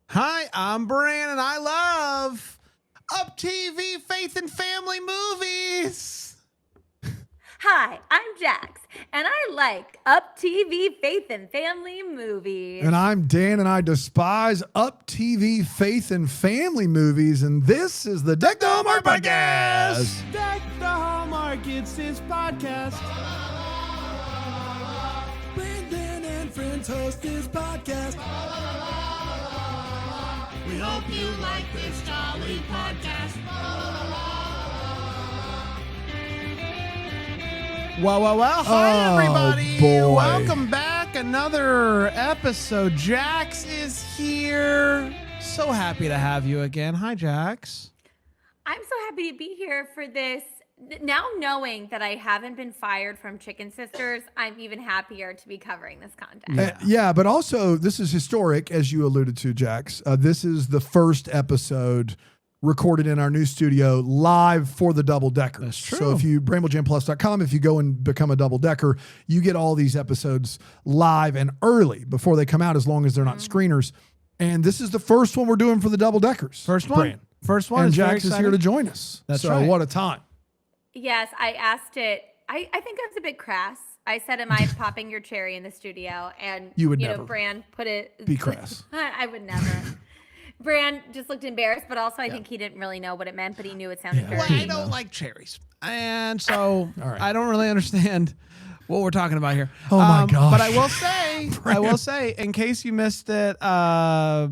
Hi, I'm Bran, and I love UpTV Faith and Family Movies. Hi, I'm Jax, and I like UpTV Faith and Family Movies. And I'm Dan, and I despise UpTV Faith and Family Movies, and this is the Deck the Hallmark Podcast. Deck the Hallmark, it's his podcast. Brandon and friends host this podcast. We hope you like this jolly podcast. Well. Hi, everybody. boy. Welcome back. Another episode. Jax is here. So happy to have you again. Hi, Jax. I'm so happy to be here for this. Now knowing that I haven't been fired from Chicken Sisters, I'm even happier to be covering this content. Yeah, but also this is historic, as you alluded to, Jax. This is the first episode recorded in our new studio live for the Double Deckers. That's true. So if you, BrambleJamPlus.com, if you go and become a Double Decker, you get all these episodes live and early before they come out, as long as they're not screeners. And this is the first one we're doing for the Double Deckers. First one. Brand. First one. And It's very Jax is here exciting. to join us. That's so right. What a time. Yes, I asked it. I think I was a bit crass. I said, am I popping your cherry in the studio? And, You would never Bran put it. be crass. I would never. Bran just looked embarrassed, but also I think he didn't really know what it meant, but he knew it sounded very. Well, I don't like cherries. And so right. I don't really understand what we're talking about here. Oh, my gosh. But I will say, in case you missed it, I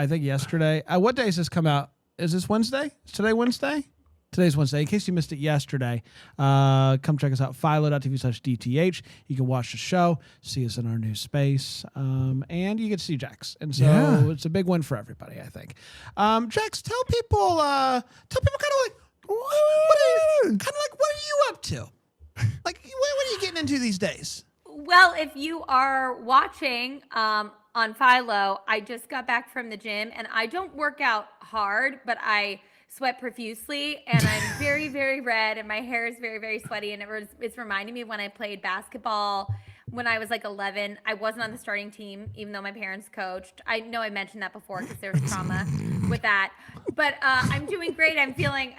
think yesterday. What day does this come out? Is this Wednesday? Is today Wednesday? Today's Wednesday. In case you missed it yesterday, come check us out, philo.tv/DTH. You can watch the show, see us in our new space, and you get to see Jax. And so It's a big win for everybody, I think. Jax, tell people kind of like, what are you up to? Like, what are you getting into these days? Well, if you are watching on Philo, I just got back from the gym, and I don't work out hard, but I sweat profusely, and I'm very, very red, and my hair is very, very sweaty, and it's reminding me of when I played basketball when I was like 11. I wasn't on the starting team, even though my parents coached. I know I mentioned that before because there was trauma with that, but I'm doing great. I'm feeling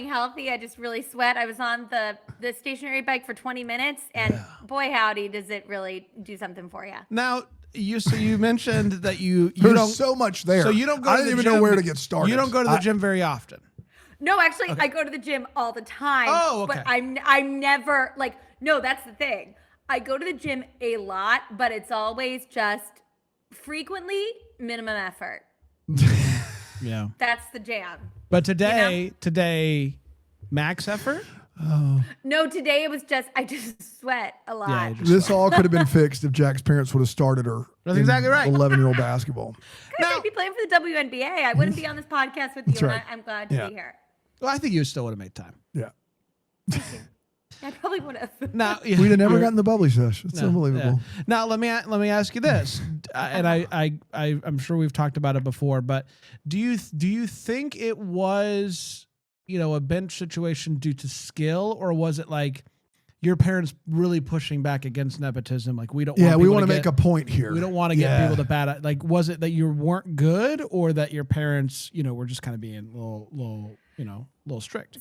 healthy. I just really sweat. I was on the stationary bike for 20 minutes, and boy, howdy, does it really do something for you. Now, you mentioned that you There's don't so much there. So you don't go. I to don't the even gym. know where to get started. You don't go to the gym very often. No, actually, I go to the gym all the time. Oh, okay. But I'm never like, no, that's the thing. I go to the gym a lot, but it's always just frequently minimum effort. Yeah. That's the jam. But today, max effort. No, today it was I just sweat a lot. Yeah, you just- This all could have been fixed if Jack's parents would have started her. That's exactly right. 11-year-old basketball. Guys, I'd be playing for the WNBA. I wouldn't be on this podcast with you, That's right. and I'm glad to be here. Well, I think you still would have made time. Yeah. I probably would have. Now We'd have never gotten the bubbly sesh. It's unbelievable. Yeah. Now let me ask you this, and I'm sure we've talked about it before, but do you think it was a bench situation due to skill, or was it like your parents really pushing back against nepotism? Like, we don't. Yeah, want we people want to get- make a point here. We don't want to get people to bat at. Like, was it that you weren't good, or that your parents, were just kind of being a little strict?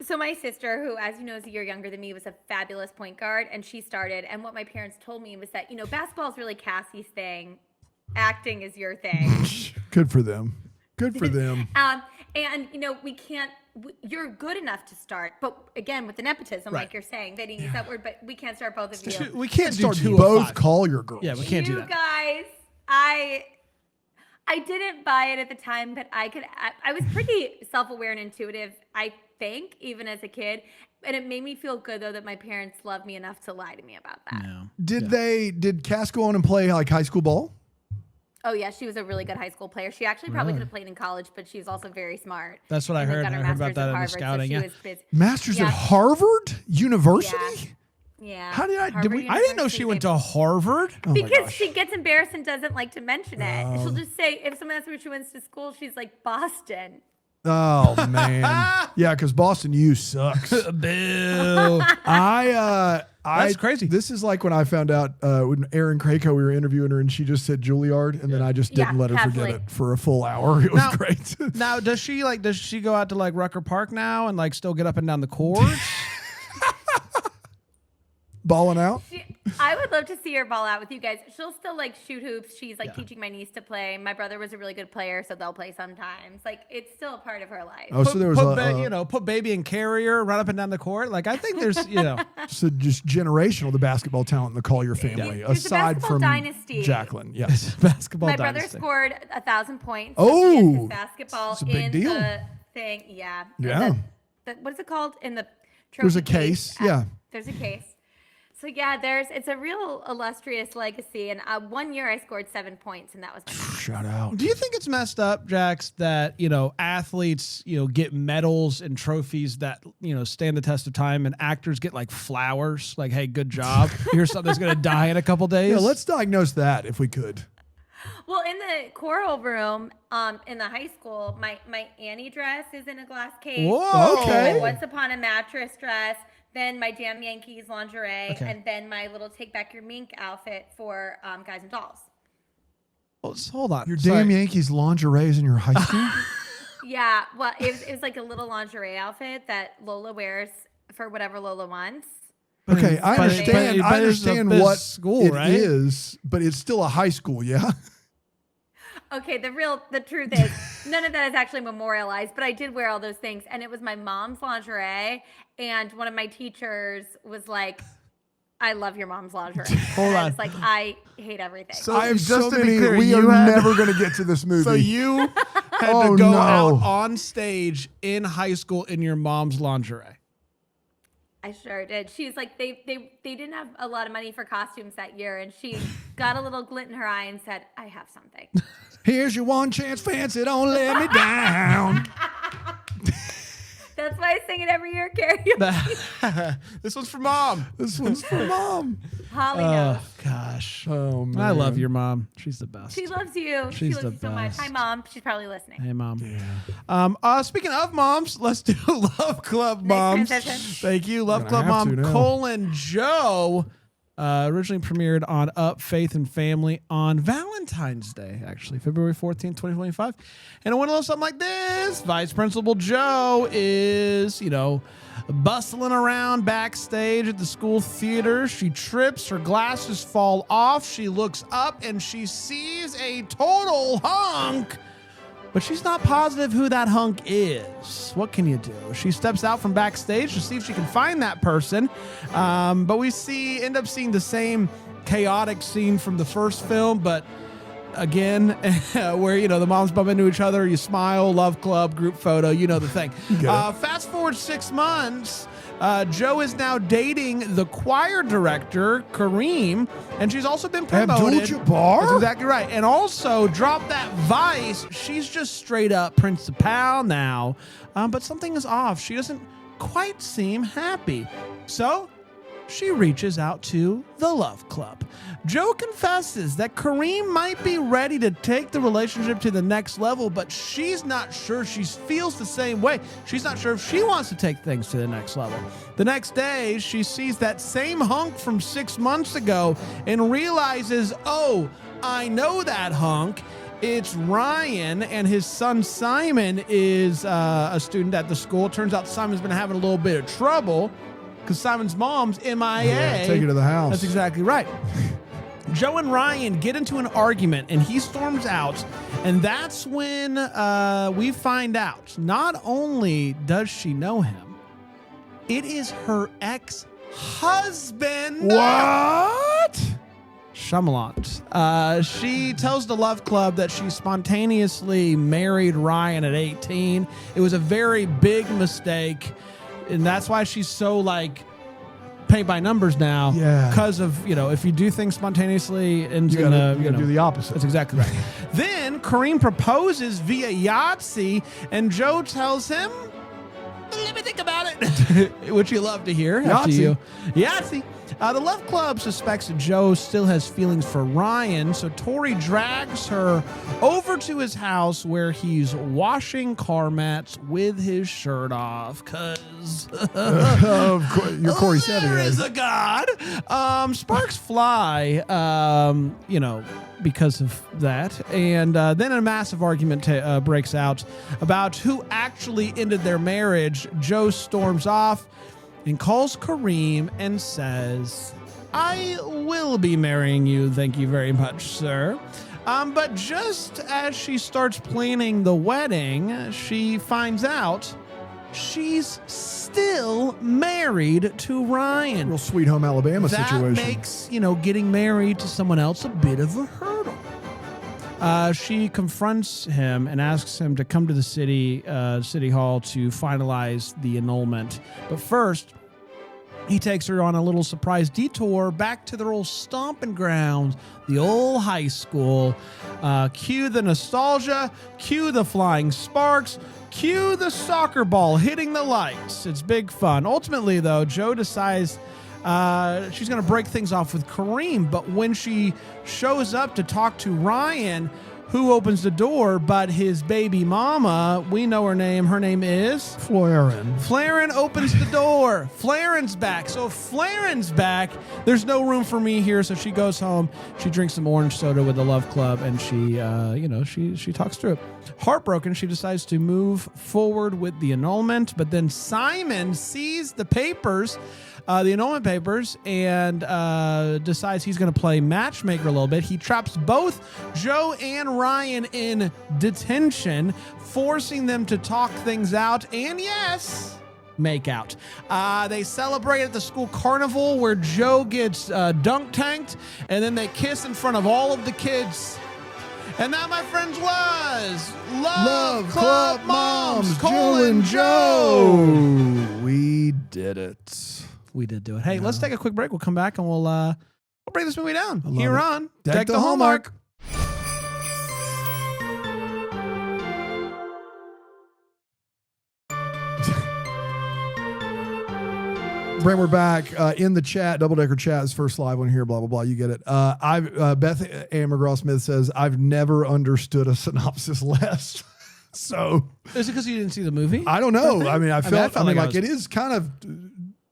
So my sister, who, as you know, is a year younger than me, was a fabulous point guard, and she started. And what my parents told me was that, basketball is really Cassie's thing. Acting is your thing. Good for them. Good for them. And, we can't, you're good enough to start. But again, with the nepotism, Right. like you're saying, they didn't use that word, but we can't start both of you. We can't do Start 2 both of 5. Collier girls. Yeah, we can't do You that. guys, I didn't buy it at the time, but I was pretty self-aware and intuitive, I think, even as a kid. And it made me feel good, though, that my parents loved me enough to lie to me about that. No. Did Cass go on and play like high school ball? Oh, yeah, she was a really good high school player. She actually probably could have played in college, but she's also very smart. That's what I And then heard. got I her heard about master's that at in the Harvard, so scouting. she Yeah. was busy. Masters Yeah. at Harvard University? Yeah. How did I- did Harvard we- I didn't know she went to Harvard. Oh my Because gosh. she gets embarrassed and doesn't like to mention it. Oh. She'll just say, if someone asks where she went to school, she's like, Boston. Oh man. Yeah, because Boston U sucks. Boo. That's crazy. This is like when I found out when Erin Krakow, we were interviewing her and she just said Juilliard, and then I just didn't let her forget it for a full hour. It was great. Now, does she go out to like Rucker Park now and like still get up and down the courts? Balling out? I would love to see her ball out with you guys. She'll still like shoot hoops. She's like teaching my niece to play. My brother was a really good player, so they'll play sometimes. Like it's still a part of her life. Oh, so there was put baby in carrier, run up and down the court. Like I think there's so just generational the basketball talent in the Collier family, aside from dynasty. Jacklyn. Yes, basketball. My dynasty. brother scored 1,000 points. Oh, basketball it's a big deal. The thing. Yeah. Yeah. What is it called in the? There's a case. Yeah. There's a case. So yeah, it's a real illustrious legacy. And 1 year I scored 7 points, and that was my shout out. Do you think it's messed up, Jax, that athletes get medals and trophies that stand the test of time, and actors get like flowers, like hey, good job. Here's something that's gonna die in a couple days. Yeah, let's diagnose that if we could. Well, in the choral room, in the high school, my Annie dress is in a glass case. Whoa. Okay. My Once Upon a Mattress dress. Then my Damn Yankees lingerie, and then my little Take Back Your Mink outfit for Guys and Dolls. Well, hold on. Your Damn Yankees lingerie is in your high school? Yeah, well, it was like a little lingerie outfit that Lola wears for whatever Lola wants. Okay, I understand. I understand what school it is, but it's still a high school, yeah. Okay, the truth is, none of that is actually memorialized, but I did wear all those things, and it was my mom's lingerie, and one of my teachers was like, I love your mom's lingerie. Hold on. It's like, I hate everything. So I have just so to be many. clear, We are you had- never going to get to this movie. So you had to go out on stage in high school in your mom's lingerie. I sure did. She's like, they didn't have a lot of money for costumes that year, and she got a little glint in her eye and said, I have something. Here's your one chance, fancy, don't let me down. That's why I sing it every year, karaoke. This one's for mom. This one's for mom. Holly knows. Gosh. Oh, man. I love your mom. She's the best. She loves you. She's She loves the you so much. best. Hi, Mom. She's probably listening. Hey, Mom. Speaking of moms, let's do Love Club moms. transition. Thank you. Love Gonna Club have mom, to now. Colin Joe. Originally premiered on Up, Faith and Family on Valentine's Day, actually, February 14th, 2025. And it went a little something like this. Vice Principal Joe is, bustling around backstage at the school theater. She trips, her glasses fall off. She looks up and she sees a total hunk. But she's not positive who that hunk is. What can you do? She steps out from backstage to see if she can find that person. But we end up seeing the same chaotic scene from the first film, but again, where, the moms bump into each other, you smile, love club, group photo, the thing. Fast forward 6 months. Joe is now dating the choir director, Kareem, and she's also been promoted. Abdul-Jabbar? That's exactly right. And also, drop that Vice. She's just straight up principal now. But something is off. She doesn't quite seem happy. So she reaches out to the Love Club. Joe confesses that Kareem might be ready to take the relationship to the next level, but she's not sure she feels the same way. She's not sure if she wants to take things to the next level. The next day, she sees that same hunk from 6 months ago and realizes, oh, I know that hunk. It's Ryan, and his son Simon is a student at the school. Turns out Simon's been having a little bit of trouble because Simon's mom's MIA. Yeah, take her to the house. That's exactly right. Joe and Ryan get into an argument, and he storms out, and that's when we find out not only does she know him, it is her ex-husband. What? Shyamalan. She tells the Love Club that she spontaneously married Ryan at 18. It was a very big mistake, and that's why she's so paint by numbers now. Yeah. Because of, if you do things spontaneously, and You gotta do the opposite. That's exactly right. Then Kareem proposes via Yahtzee, and Joe tells him, let me think about it, which you love to hear. After Yahtzee. Yahtzee. The Love Club suspects that Joe still has feelings for Ryan, so Tori drags her over to his house where he's washing car mats with his shirt off, because Of course, you're Corey Seven. there Right? is a God. Sparks fly, because of that. And then a massive argument breaks out about who actually ended their marriage. Joe storms off and calls Kareem and says, "I will be marrying you, thank you very much, sir." But just as she starts planning the wedding, she finds out she's still married to Ryan. Real Sweet Home Alabama That situation. makes, getting married to someone else a bit of a hurdle. She confronts him and asks him to come to the city hall to finalize the annulment. But first, he takes her on a little surprise detour back to their old stomping grounds, the old high school. Cue the nostalgia, cue the flying sparks, cue the soccer ball hitting the lights. It's big fun. Ultimately, though, Joe decides she's going to break things off with Kareem, but when she shows up to talk to Ryan, who opens the door but his baby mama, we know her name. Her name is Flaren. Flaren opens the door. Flaren's back. So if Flaren's back, there's no room for me here. So she goes home. She drinks some orange soda with the Love Club, and she talks through it. Heartbroken, she decides to move forward with the annulment. But then Simon sees the papers, the annulment papers, and decides he's going to play matchmaker a little bit. He traps both Joe and Ryan in detention, forcing them to talk things out. And yes, make out. They celebrate at the school carnival where Joe gets dunk tanked, and then they kiss in front of all of the kids. And that, my friends, was Love Club Moms, Cole and Joe. We did it. We did do it. Hey, let's take a quick break. We'll come back and we'll break this movie down here it. on Deck the Hallmark. Brent, we're back in the chat. Double Decker chat is first live one here. Blah blah blah. You get it. Beth Ann McGraw Smith says I've never understood a synopsis less. So Is it because you didn't see the movie? I don't know. I mean, I felt like like it is kind of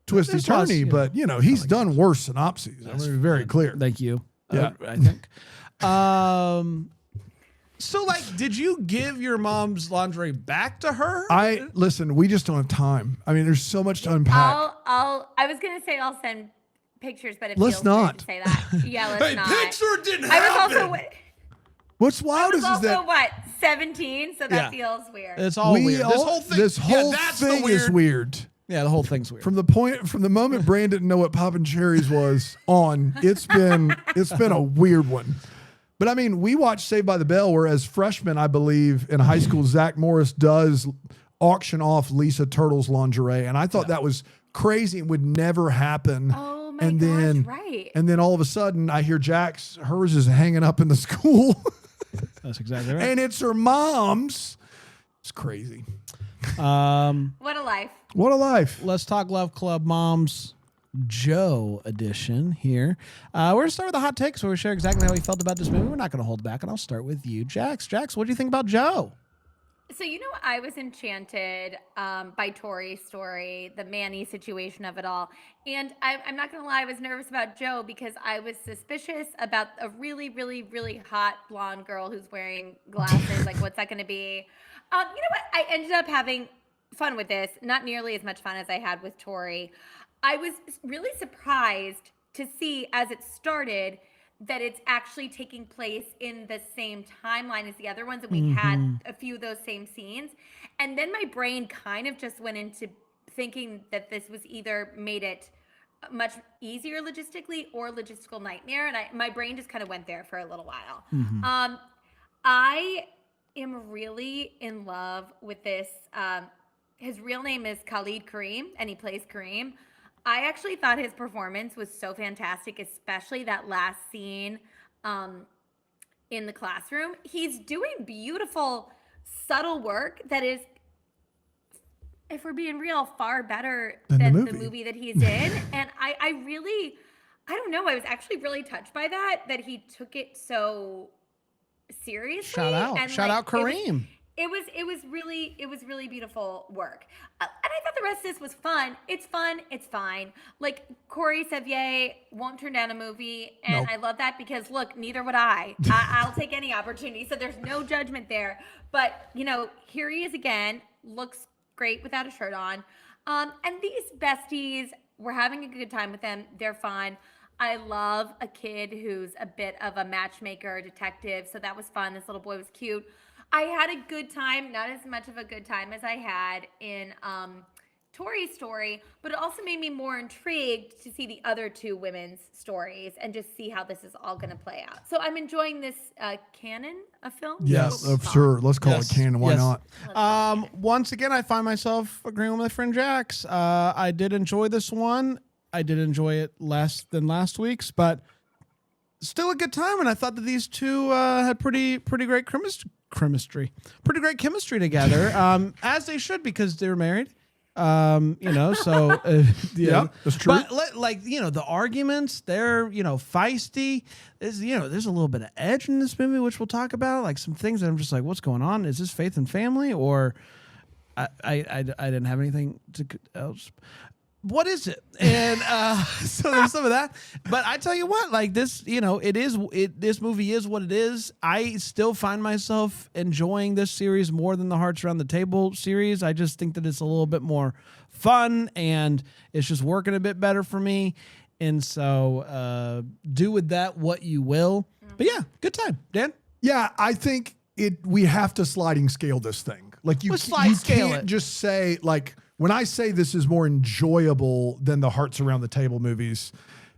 twisty This was, turny, but he's done worse synopses. I'm gonna be very clear. Thank you. Yeah. I think. So, did you give your mom's lingerie back to her? Listen. We just don't have time. I mean, there's so much to unpack. I was gonna say I'll send pictures, but it Let's feels weird not. to say that. Yeah, let's not. Picture didn't I happen. was also What's wild is also that what 17, so that Yeah. feels weird. It's all weird. This whole that's the thing is weird. Yeah, the whole thing's weird. From the moment Brand didn't know what poppin' cherries was on, it's been a weird one. But I mean, we watched Saved by the Bell, where as freshmen, I believe in high school, Zach Morris does auction off Lisa Turtle's lingerie, and I thought that was crazy and would never happen. Oh my gosh, right. And then all of a sudden, I hear hers is hanging up in the school. That's exactly right. And it's her mom's. It's crazy. What a life. What a life. Let's talk Love Club Moms Joe edition here. We're going to start with the hot takes where we share exactly how we felt about this movie. We're not going to hold back, and I'll start with you, Jax. Jax, what do you think about Joe? So, I was enchanted by Tori's story, the Manny situation of it all. And I'm not going to lie, I was nervous about Joe because I was suspicious about a really, really, really hot blonde girl who's wearing glasses. What's that going to be? You know what? I ended up having fun with this. Not nearly as much fun as I had with Tori. I was really surprised to see as it started that it's actually taking place in the same timeline as the other ones. And we had a few of those same scenes. And then my brain kind of just went into thinking that this was either made it much easier logistically or logistical nightmare. And my brain just kind of went there for a little while. I am really in love with this. His real name is Khalid Kareem, and he plays Kareem. I actually thought his performance was so fantastic, especially that last scene in the classroom. He's doing beautiful, subtle work that is, if we're being real, far better than the movie that he's in. And I really I don't know. I was actually really touched by that he took it so seriously. Shout out. And Shout out Kareem. It was really beautiful work. And I thought the rest of this was fun. It's fun. It's fine. Like Corey Sevier won't turn down a movie. And Nope. I love that because look, neither would I'll take any opportunity. So there's no judgment there. But here he is again, looks great without a shirt on. And these besties, we're having a good time with them. They're fun. I love a kid who's a bit of a matchmaker, detective. So that was fun. This little boy was cute. I had a good time, not as much of a good time as I had in Tori's story, but it also made me more intrigued to see the other two women's stories and just see how this is all going to play out. So I'm enjoying this canon of film. Yes, sure. Let's call it canon. Why not? Once again, I find myself agreeing with my friend Jax. I did enjoy this one. I did enjoy it less than last week's, but still a good time. And I thought that these two had pretty great pretty great chemistry together, as they should, because they were married. So Yeah, that's true. But the arguments, they're feisty. There's a little bit of edge in this movie, which we'll talk about. Like some things that I'm just like, what's going on? Is this faith and family, or I didn't have anything else. What is it? And so there's some of that. But I tell you what, like this, this movie is what it is. I still find myself enjoying this series more than the Hearts Around the Table series. I just think that it's a little bit more fun and it's just working a bit better for me. And so do with that what you will. But yeah, good time. Dan? Yeah, I think we have to sliding scale this thing. Like you can't just say like, when I say this is more enjoyable than the Hearts Around the Table movies,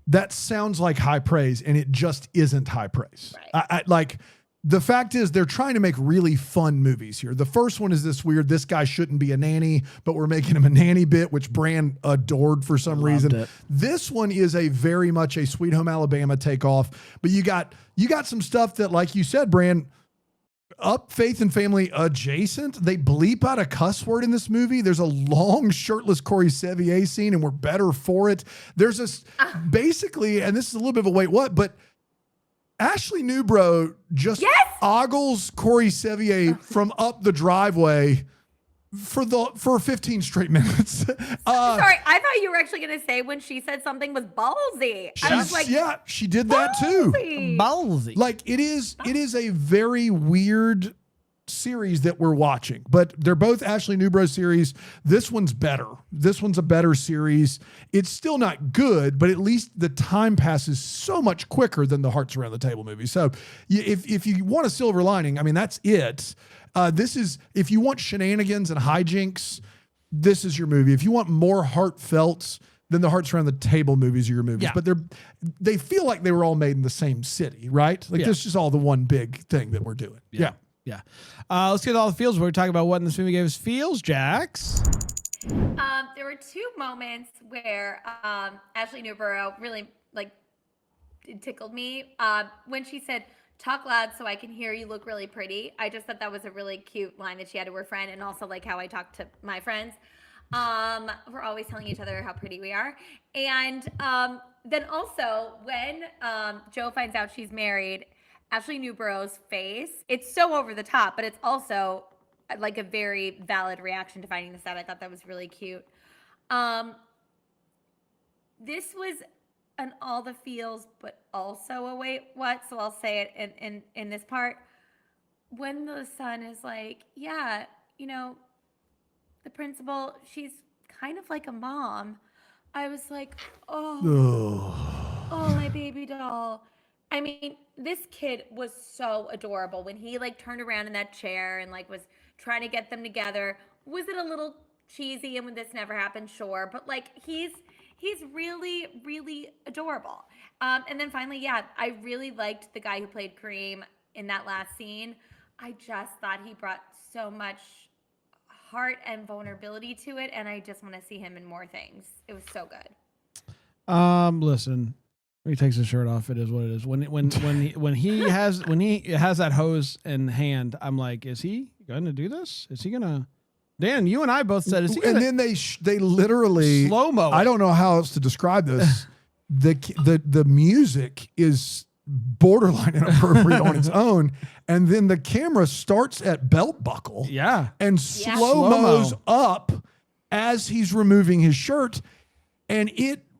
that sounds like high praise, and it just isn't high praise. Right. The fact is they're trying to make really fun movies here. The first one is this weird, this guy shouldn't be a nanny, but we're making him a nanny bit, which Bran adored for some reason. It. This one is a very much a Sweet Home Alabama takeoff, but you got some stuff that, like you said, Bran, up faith and family adjacent. They bleep out a cuss word in this movie. There's a long shirtless Corey Sevier scene, and we're better for it. There's this basically, and this is a little bit of a wait what, but Ashley Newbro just ogles Corey Sevier from up the driveway for 15 straight minutes. Sorry, I thought you were actually going to say when she said something was ballsy. I was like, yeah, she did that too. Ballsy. Like it is a very weird series that we're watching, but they're both Ashley Newbro series. This one's better. This one's a better series. It's still not good, but at least the time passes so much quicker than the Hearts Around the Table movie. So if you want a silver lining, I mean, that's it. This is, if you want shenanigans and hijinks, this is your movie. If you want more heartfelt, then the Hearts Around the Table movies are your movies. Yeah. But they feel like they were all made in the same city, right? Like this is all the one big thing that we're doing. Yeah. Let's get all the feels. We're talking about what in this movie gave us feels, Jax. there were two moments where Ashley Newborough really it tickled me. When she said, "Talk loud so I can hear you look really pretty." I just thought that was a really cute line that she had to her friend, and also like how I talk to my friends. We're always telling each other how pretty we are. And then also when Joe finds out she's married, Ashley Newborough's face, it's so over the top, but it's also like a very valid reaction to finding this out. I thought that was really cute. This was an all the feels, but also a wait what. So I'll say it in this part. When the son is like, yeah, you know, the principal, she's kind of like a mom. I was like, oh, my baby doll. I mean, this kid was so adorable when he like turned around in that chair and like was trying to get them together. Was it a little cheesy and when this never happened? Sure. But like he's really, really adorable. And then finally, yeah, I really liked the guy who played Kareem in that last scene. I just thought he brought so much heart and vulnerability to it, and I just want to see him in more things. It was so good. Listen, when he takes his shirt off, it is what it is. When he has that hose in hand, I'm like, is he going to do this? Is he gonna? Dan, you and I both said, is he gonna? And then they literally slow-mo. I don't know how else to describe this. the music is borderline inappropriate on its own, and then the camera starts at belt buckle, and slow-mos up as he's removing his shirt, and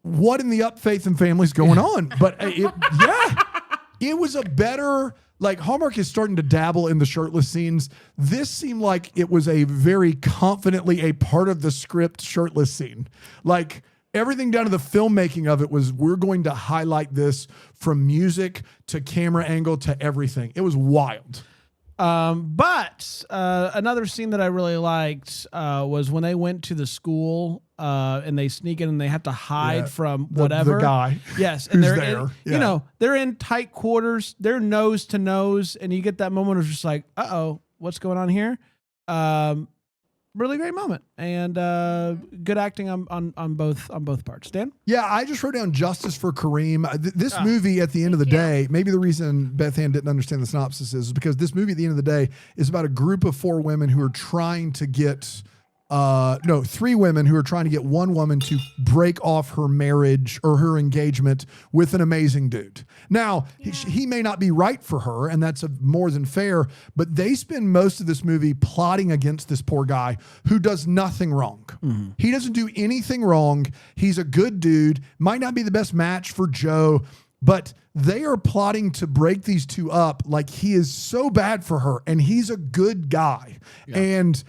what in the Up Faith and Family's going on? But it was a better, like, Hallmark is starting to dabble in the shirtless scenes. This seemed like it was a very confidently a part of the script shirtless scene. Like, everything down to the filmmaking of it was, we're going to highlight this from music to camera angle to everything. It was wild. But another scene that I really liked was when they went to the school and they sneak in and they have to hide from whatever. The guy. Yes. And they're there. in, you know, they're in tight quarters. They're nose to nose. And you get that moment of just like, uh-oh, what's going on here? Really great moment, and good acting on both parts. Dan? Yeah, I just wrote down justice for Kareem. This movie, at the end of the day, maybe the reason Beth Ann didn't understand the synopsis is because this movie, at the end of the day, is about a group of 4 women who are trying to get 3 women who are trying to get one woman to break off her marriage or her engagement with an amazing dude. Now, he may not be right for her, and that's more than fair, but they spend most of this movie plotting against this poor guy who does nothing wrong. Mm-hmm. He doesn't do anything wrong. He's a good dude, might not be the best match for Joe, but they are plotting to break these two up like he is so bad for her, and he's a good guy. Yeah. And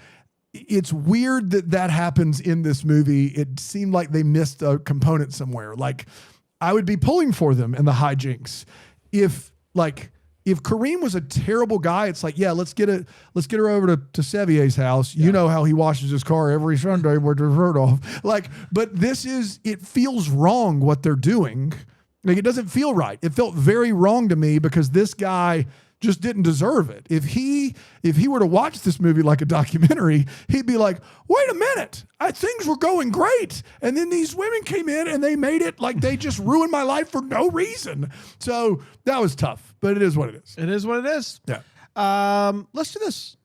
it's weird that happens in this movie. It seemed like they missed a component somewhere. Like, I would be pulling for them in the hijinks. If Kareem was a terrible guy, it's like, yeah, let's get her over to Sevier's house. Yeah. You know how he washes his car every Sunday with his shirt off. Like, but it feels wrong what they're doing. Like, it doesn't feel right. It felt very wrong to me because this guy just didn't deserve it. If he were to watch this movie like a documentary, he'd be like, wait a minute, things were going great. And then these women came in and they made it like they just ruined my life for no reason. So that was tough, but it is what it is. It is what it is. Yeah. Let's do this.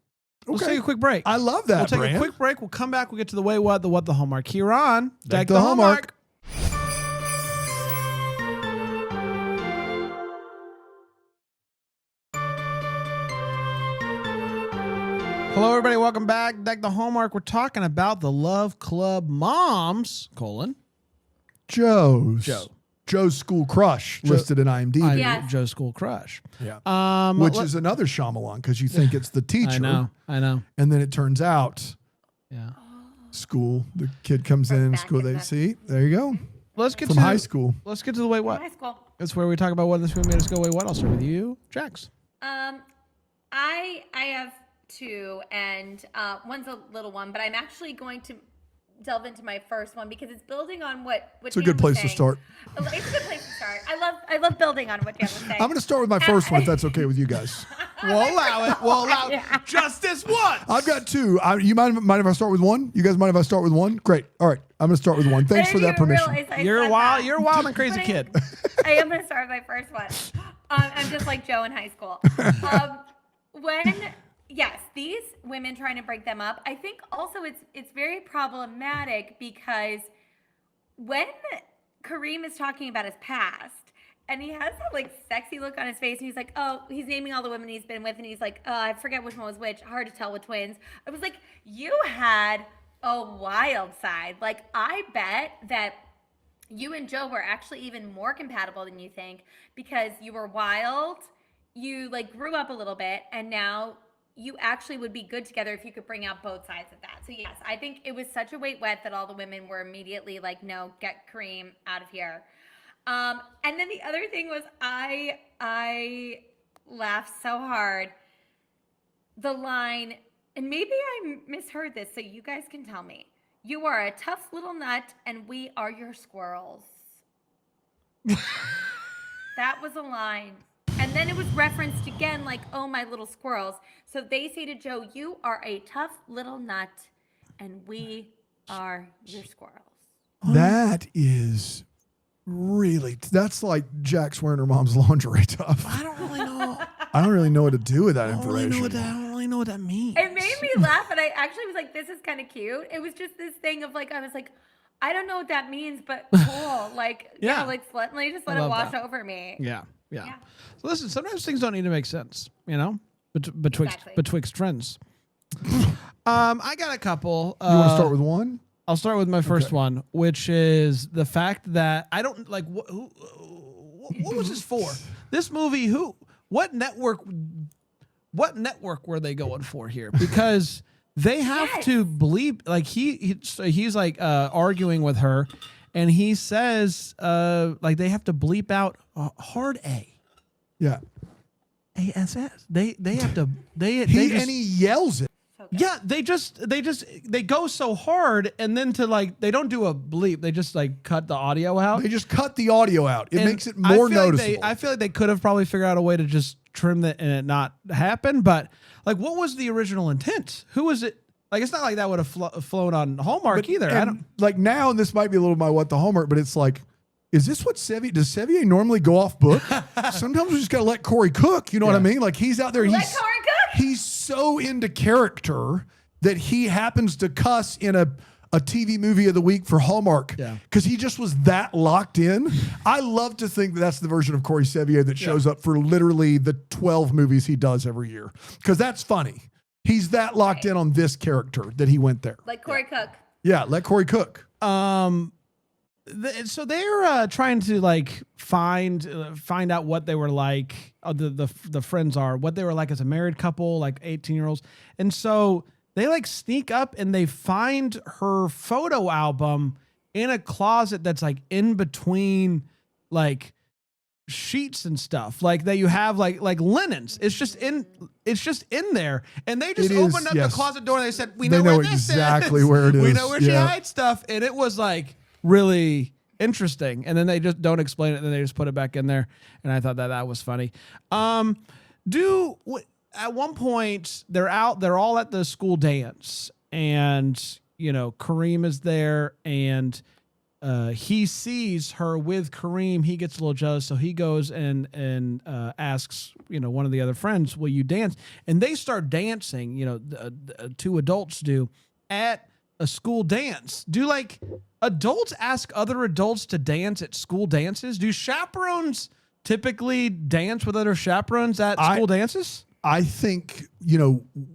Okay. Let's take a quick break. I love that, We'll take a quick break. We'll come back. We'll get to the way, what, the Hallmark. Here on Deck the Hallmark. Hello, everybody. Welcome back. Deck the Hallmark. We're talking about the Love Club moms, Joe's school crush listed in IMDb. Yes. Joe's school crush. Yeah. Which is another Shyamalan because you think it's the teacher. I know. And then it turns out, school, the kid comes in school, they see. There you go. Let's get From high school. Let's get to the way what. High school. That's where we talk about what this movie made us go way what. I'll start with you, Jax. I have 2, and one's a little one, but I'm actually going to delve into my first one because it's building on what it's a good place to start. It's a good place to start. I love building on what Dan was saying. I'm going to start with my first one if that's okay with you guys. We'll allow it. We'll allow it. Just this once. I've got 2. You mind if I start with 1? You guys mind if I start with 1? Great. All right. I'm going to start with 1. Thanks for that permission. You're a wild and crazy kid. I am going to start with my first one. I'm just like Joe in high school. Yes, these women trying to break them up. I think also it's very problematic because when Kareem is talking about his past and he has that like sexy look on his face and he's like, oh, he's naming all the women he's been with and he's like, oh, I forget which one was which. Hard to tell with twins. I was like, you had a wild side. Like, I bet that you and Joe were actually even more compatible than you think because you were wild. You like grew up a little bit and now you actually would be good together if you could bring out both sides of that. So yes, I think it was such a weight wet that all the women were immediately like, no, get Kareem out of here. And then the other thing was I laughed so hard. The line, and maybe I misheard this, so you guys can tell me. You are a tough little nut and we are your squirrels. That was a line. And then it was referenced again like, oh, my little squirrels. So they say to Joe, you are a tough little nut, and we are your squirrels. That is that's like Jack's wearing her mom's lingerie tough. I don't really know. I don't really know what to do with that information. I don't really know what that means. It made me laugh, and I actually was like, this is kind of cute. It was just this thing of like, I was like, I don't know what that means, but cool. Like, Yeah. like let me just let I it love wash that. over me. Yeah. Yeah. So listen, sometimes things don't need to make sense, betwixt Exactly. friends. I got a couple. You want to start with one? I'll start with my first one, which is the fact that I don't like what was this for? This movie, what network were they going for here? Because they have to bleep, like he's like arguing with her, and he says like they have to bleep out hard A. Yeah. ASS. They have to He yells it. yeah, they go so hard, and then they don't do a bleep. They just like cut the audio out. They just cut the audio out. It And makes it more noticeable. I feel like they could have probably figured out a way to just trim that and it not happen. But like, what was the original intent? Who was it? Like, it's not like that would have flown on Hallmark either. I don't like now, and this might be a little my what the homework, but it's like, is this what does Sevier normally go off book? Sometimes we just gotta let Corey cook. You know what I mean? Like he's out there. Let Corey cook. He's so into character that he happens to cuss in a TV movie of the week for Hallmark. Yeah. Because he just was that locked in. I love to think that that's the version of Corey Sevier that shows up for literally the 12 movies he does every year. Because that's funny. He's that locked in on this character that he went there. Like Corey Cook. Yeah, let Corey cook. So they're trying to like find out what they were like. The friends are what they were like as a married couple, like 18-year-olds, and so they like sneak up and they find her photo album in a closet that's like in between like sheets and stuff like that you have like linens. It's just in there, and they just opened up the closet door and they said, "We know where this exactly is. where it is. We know where she hides stuff," and it was like really interesting. And then they just don't explain it, and then they just put it back in there, and I thought that was funny. At one point they're all at the school dance, and Kareem is there, and he sees her with Kareem. He gets a little jealous, so he goes and asks one of the other friends, "Will you dance?" And they start dancing. Two adults do at a school dance. Do like adults ask other adults to dance at school dances? Do chaperones typically dance with other chaperones at school dances? I think,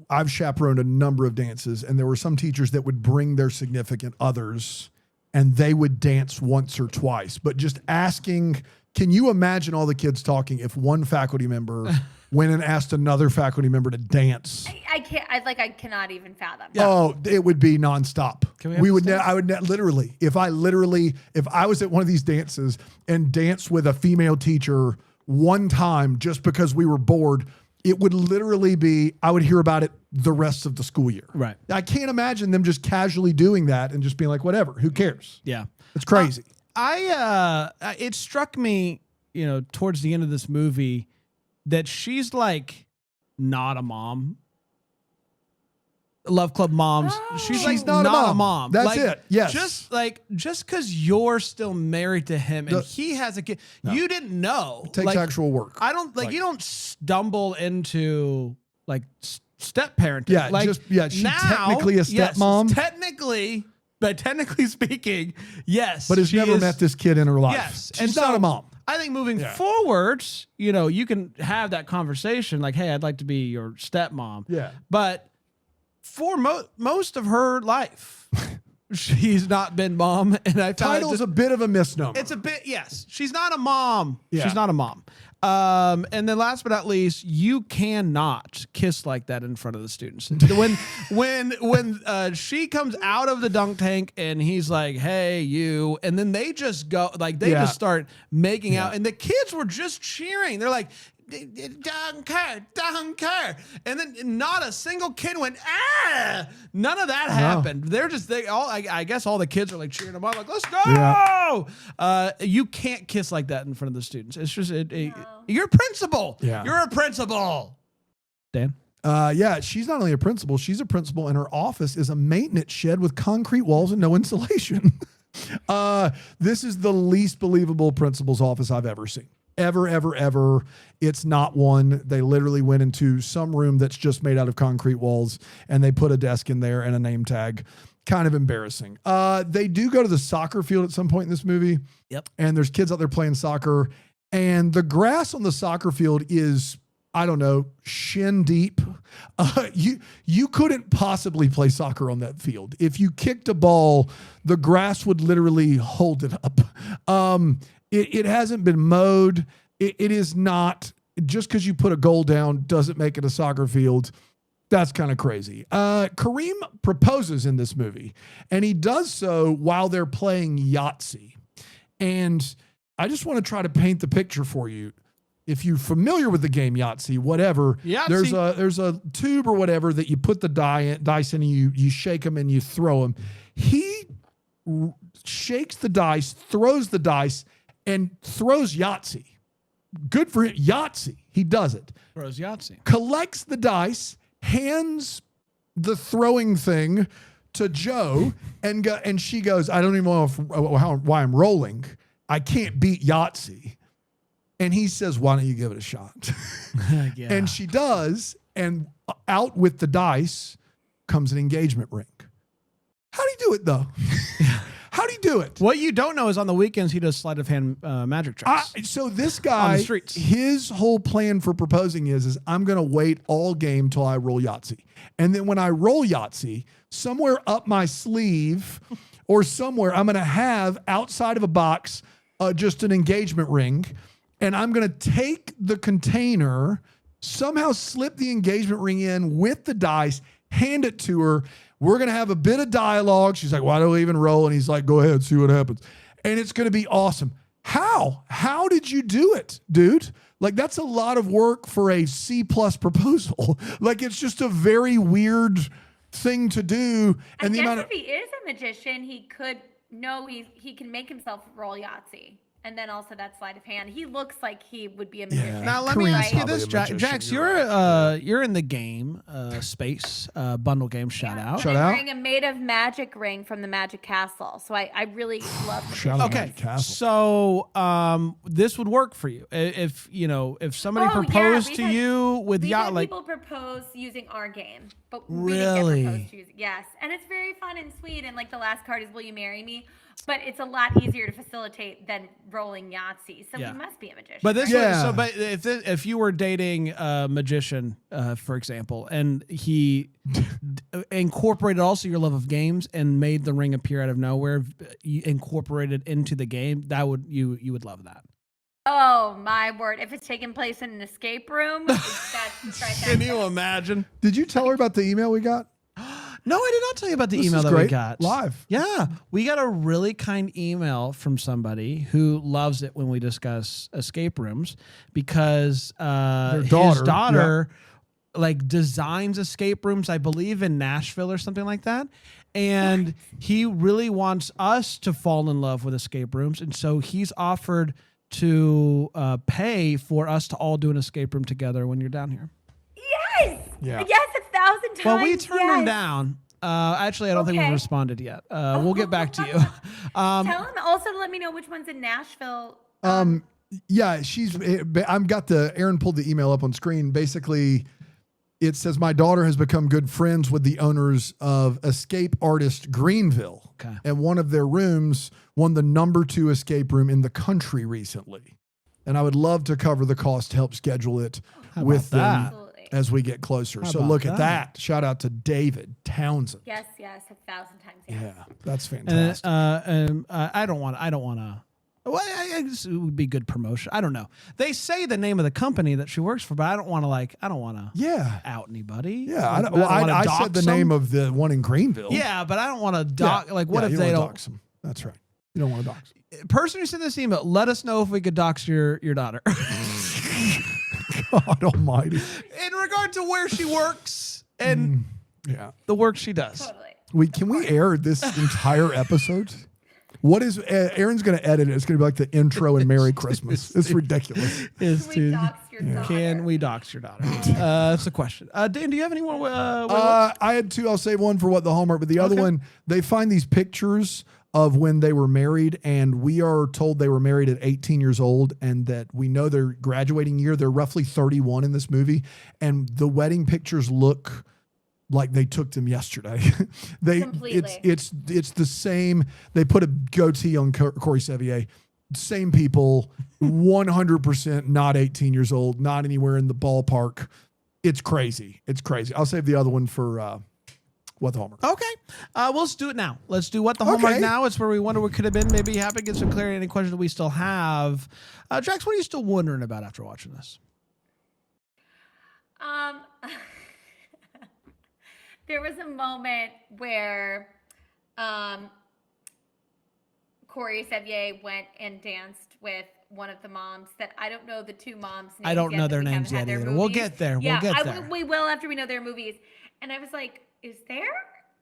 I've chaperoned a number of dances, and there were some teachers that would bring their significant others and they would dance once or twice. But just asking, can you imagine all the kids talking if one faculty member went and asked another faculty member to dance? I can't. I cannot even fathom. Yeah. Oh, it would be nonstop. I would literally, if I was at one of these dances and danced with a female teacher one time just because we were bored, it would literally be, I would hear about it the rest of the school year. Right. I can't imagine them just casually doing that and just being like, whatever, who cares? Yeah. It's crazy. It struck me, towards the end of this movie that she's like not a mom. Love Club moms. She's like not a mom. That's like, it. Yes. Just because you're still married to him and he has a kid, you didn't know. It takes actual work. I don't you don't stumble into like step parenting. Yeah, she's technically a stepmom. Yes, technically speaking, yes. But has never met this kid in her life. Yes. She's not a mom. I think moving forward, you can have that conversation like, hey, I'd like to be your stepmom. Yeah. But for most of her life, she's not been mom. And I found title's a bit of a misnomer. It's a bit, yes. She's not a mom. Yeah. She's not a mom. And then last but not least, you cannot kiss like that in front of the students. When she comes out of the dunk tank and he's like, "Hey, you," and then they just go like just start making out, and the kids were just cheering. They're like, "Dunker," and then not a single kid went, "Ah!" None of that happened. I guess all the kids are like cheering them on, like, "Let's go!" Yeah. You can't kiss like that in front of the students. It's just you're a principal. Yeah. You're a principal. Dan? She's not only a principal, she's a principal, and her office is a maintenance shed with concrete walls and no insulation. This is the least believable principal's office I've ever seen. Ever. It's not one. They literally went into some room that's just made out of concrete walls and they put a desk in there and a name tag. kind of embarrassing. They do go to the soccer field at some point in this movie. Yep. And there's kids out there playing soccer, and the grass on the soccer field is, I don't know, shin deep. You couldn't possibly play soccer on that field. If you kicked a ball, the grass would literally hold it up. It hasn't been mowed. It is not, just because you put a goal down doesn't make it a soccer field. That's kind of crazy. Kareem proposes in this movie, and he does so while they're playing Yahtzee. And I just want to try to paint the picture for you. If you're familiar with the game Yahtzee, whatever, Yahtzee. there's a tube or whatever that you put the dice in, and you shake them and you throw them. He shakes the dice, throws the dice, and throws Yahtzee. Good for him. Yahtzee. He does it. Throws Yahtzee. Collects the dice, hands the throwing thing to Joe, and she goes, I don't even know why I'm rolling. I can't beat Yahtzee. And he says, why don't you give it a shot? Yeah. And she does, and out with the dice comes an engagement ring. How do you do it, though? How do you do it? What you don't know is on the weekends he does sleight of hand magic tricks. So this On guy, the streets. his whole plan for proposing is I'm going to wait all game till I roll Yahtzee. And then when I roll Yahtzee, somewhere up my sleeve or somewhere, I'm going to have outside of a box just an engagement ring. And I'm going to take the container, somehow slip the engagement ring in with the dice, hand it to her. We're going to have a bit of dialogue. She's like, why do we even roll? And he's like, go ahead, see what happens. And it's going to be awesome. How? How did you do it, dude? Like, that's a lot of work for a C+ proposal. Like, it's just a very weird thing to do. And I guess if he is a magician, he could know he can make himself roll Yahtzee. And then also that sleight of hand. He looks like he would be a magician. Yeah. Now let me Kareem's ask you probably this, a magician, Jax. you're You're in the game space bundle game. Shout out. Shout I'm out. wearing a made of magic ring from the Magic Castle. So I really love the Shout out Okay, Magic Castle. so this would work for you if somebody proposed we've to had- you with We've had like people propose using our game, but Really? we didn't get proposed to using. Yes, and it's very fun and sweet. And like the last card is "Will you marry me?" But it's a lot easier to facilitate than rolling Yahtzee. So Yeah. he must be a magician. But this right? Yeah. so but if you were dating a magician, for example, and he incorporated also your love of games and made the ring appear out of nowhere, you incorporated into the game, that would you would love that. Oh my word! If it's taking place in an escape room, that's right. Can you imagine? Did you tell her about the email we got? No, I did not tell you about the This email is that we great. got. Live. Yeah. We got a really kind email from somebody who loves it when we discuss escape rooms because his daughter like designs escape rooms, I believe in Nashville or something like that. And he really wants us to fall in love with escape rooms. And so he's offered to pay for us to all do an escape room together when you're down here. Yes. Yeah. Yes, 1,000 times. Well, we turned him yes. down. Actually, I don't think we've Okay. responded yet. We'll get back to you. Tell him also to let me know which one's in Nashville. Yeah, I've got Aaron pulled the email up on screen. Basically, it says, my daughter has become good friends with the owners of Escape Artist Greenville. Okay. And one of their rooms won the #2 escape room in the country recently. And I would love to cover the cost to help schedule it How with about them that? Absolutely. as we get closer. How So about look at that? that. Shout out to David Townsend. Yes, 1,000 times. Yes. Yeah, that's And fantastic. I don't want to. Well, I guess it would be good promotion. I don't know. They say the name of the company that she works for, but I don't want to yeah. out anybody. Yeah, I wanna said the dox name them. of the one in Greenville. Yeah, but I don't want to dox. Yeah. Like, what Yeah, if you they wanna don't? dox them? That's right. You don't want to dox them. Person who sent this email, let us know if we could dox your daughter. God almighty. In regard to where she works and Yeah. the work she does. Totally. Can we air this entire episode? What is Aaron's going to edit it? It's going to be like the intro and Merry Christmas. It's ridiculous. Is Can we dox your daughter? Can we dox your daughter? That's the question. Dan, do you have any more? I had two. I'll save one for what the Hallmark, but the other Okay. one, they find these pictures of when they were married, and we are told they were married at 18 years old, and that we know their graduating year. They're roughly 31 in this movie, and the wedding pictures look like they took them yesterday. Completely. It's the same. They put a goatee on Corey Sevier. Same people, 100% not 18 years old, not anywhere in the ballpark. It's crazy. It's crazy. I'll save the other one for What the Hallmark. Okay. Well, let's do it now. Let's do What the Hallmark now. It's where we wonder what could have been. Maybe happy to get some clarity on any questions that we still have. Jax, what are you still wondering about after watching this? There was a moment where Corey Sevier went and danced with one of the moms that I don't know the two moms' names. I don't know yet, their we names haven't yet had their either. We'll movies. get there. Yeah, We'll get there. We will after we know their movies. And I was like, is there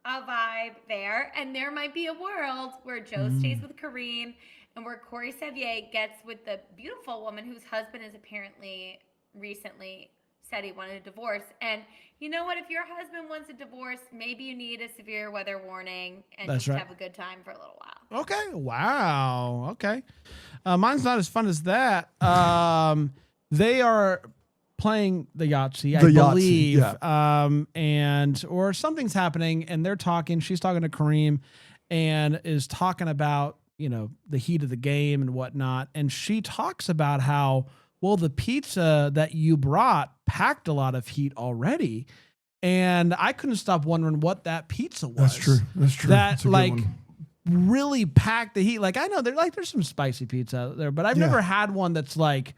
a vibe there? And there might be a world where Joe stays with Kareem and where Corey Sevier gets with the beautiful woman whose husband is apparently recently said he wanted a divorce. And you know what? If your husband wants a divorce, maybe you need a severe weather warning and That's just right. have a good time for a little while. Okay. Wow. Okay. Mine's not as fun as that. They are playing the Yahtzee, I believe. Yeah. Or something's happening and they're talking. She's talking to Kareem and is talking about, the heat of the game and whatnot. And she talks about how, well, the pizza that you brought packed a lot of heat already. And I couldn't stop wondering what that pizza was. That's true. That That's really packed the heat. Like, I know there's some spicy pizza out there, but I've never had one that's like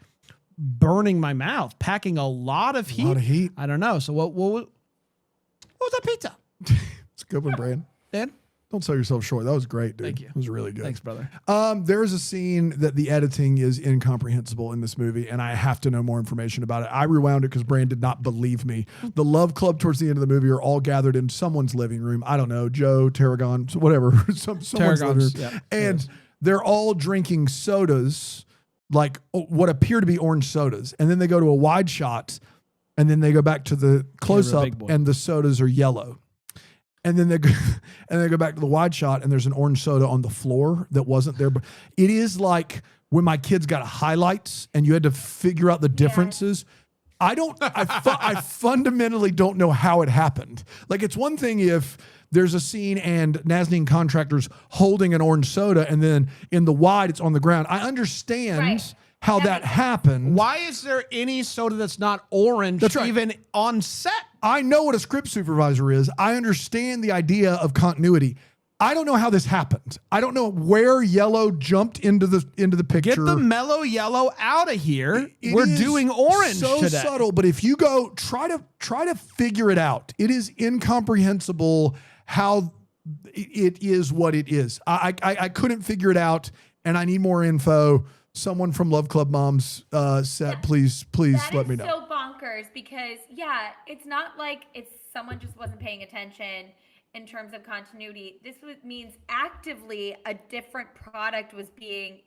burning my mouth, packing a lot of heat. A lot of heat. I don't know. So what was that pizza? It's a good one, Brand. Dan? Don't sell yourself short. That was great, dude. Thank you. It was really good. Thanks, brother. There's a scene that the editing is incomprehensible in this movie, and I have to know more information about it. I rewound it because Brand did not believe me. The Love Club towards the end of the movie are all gathered in someone's living room. I don't know, Joe, Tarragon, whatever. Someone's living room. Yeah, and they're all drinking sodas, like what appear to be orange sodas. And then they go to a wide shot, and then they go back to the close-up, and the sodas are yellow. And then they go back to the wide shot, and there's an orange soda on the floor that wasn't there. But it is like when my kids got highlights, and you had to figure out the differences. I fundamentally don't know how it happened. Like, it's one thing if there's a scene and Nazneen Contractor's holding an orange soda, and then in the wide it's on the ground. I understand how that happened. Why is there any soda that's not orange even on set? I know what a script supervisor is. I understand the idea of continuity. I don't know how this happened. I don't know where yellow jumped into the picture. Get the mellow yellow out of here. We're doing orange so today. Subtle, but if you go try to figure it out, it is incomprehensible how it is what it is. I couldn't figure it out, and I need more info. Someone from Love Club Mom's set, please let me know. That is so bonkers because, it's not like someone just wasn't paying attention in terms of continuity. This means actively a different product was being,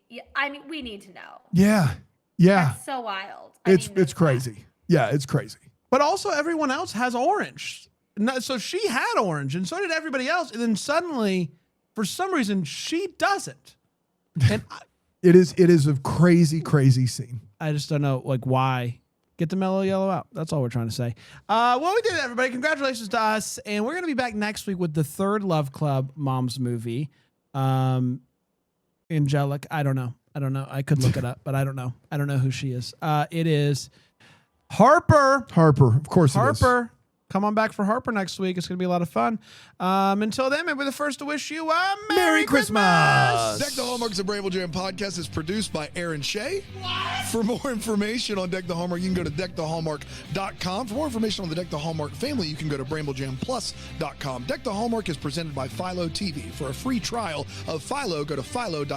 we need to know. Yeah. That's so wild. It's crazy. Yeah, it's crazy. But also everyone else has orange. So she had orange and so did everybody else. And then suddenly, for some reason, she doesn't. And It is a crazy, crazy scene. I just don't know, why. Get the mellow yellow out. That's all we're trying to say. Well, we did it, everybody. Congratulations to us. And we're going to be back next week with the third Love Club Moms movie. Angelic. I don't know. I could look it up, but I don't know. I don't know who she is. It is Harper. Harper. Of course Harper. Come on back for Harper next week. It's going to be a lot of fun. Until then, maybe we're the first to wish you a Merry Christmas. Deck the Hallmark's a Bramble Jam podcast is produced by Aaron Shea. What? For more information on Deck the Hallmark, you can go to deckthehallmark.com. For more information on the Deck the Hallmark family, you can go to bramblejamplus.com. Deck the Hallmark is presented by Philo TV. For a free trial of Philo, go to philo.tv/DTH.